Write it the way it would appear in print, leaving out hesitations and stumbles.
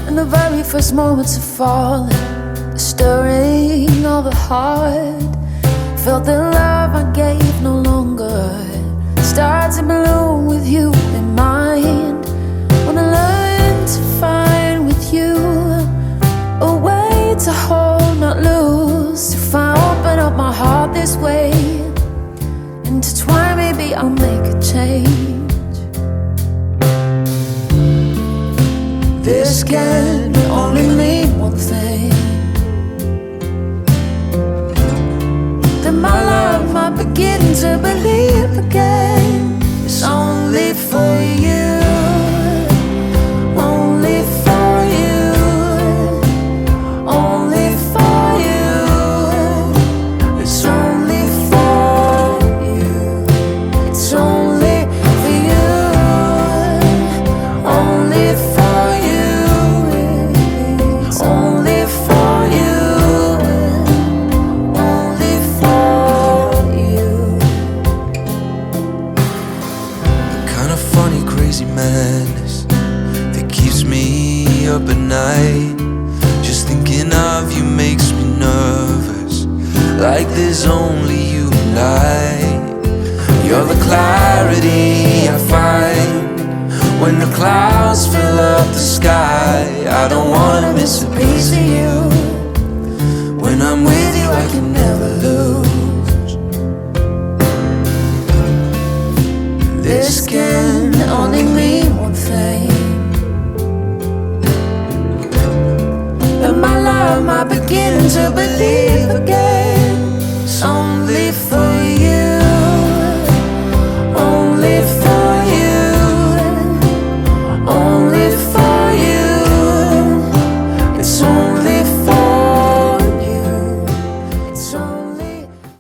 In the very first moments of falling, the stirring of the heart, felt the love I gave no longer starts to bloom with you in mind. Wanna learn to find with you a way to hold, not lose. If I open up my heart this way, intertwine, maybe I'll make a change. This can only mean one thing, that my love might begin to believe again. It's only for you, only for you, only for you. It's only for you, it's only for you, only for you, only for you, only for you. Kinda funny, crazy madness that keeps me up at night. Just thinking of you makes me nervous, like there's only you and I. You're the clarity I find when the clouds fill up the sky. I don't wanna miss a piece of you. When I'm with you I can never lose. This can Only mean one thing, that my love might begin to believe again.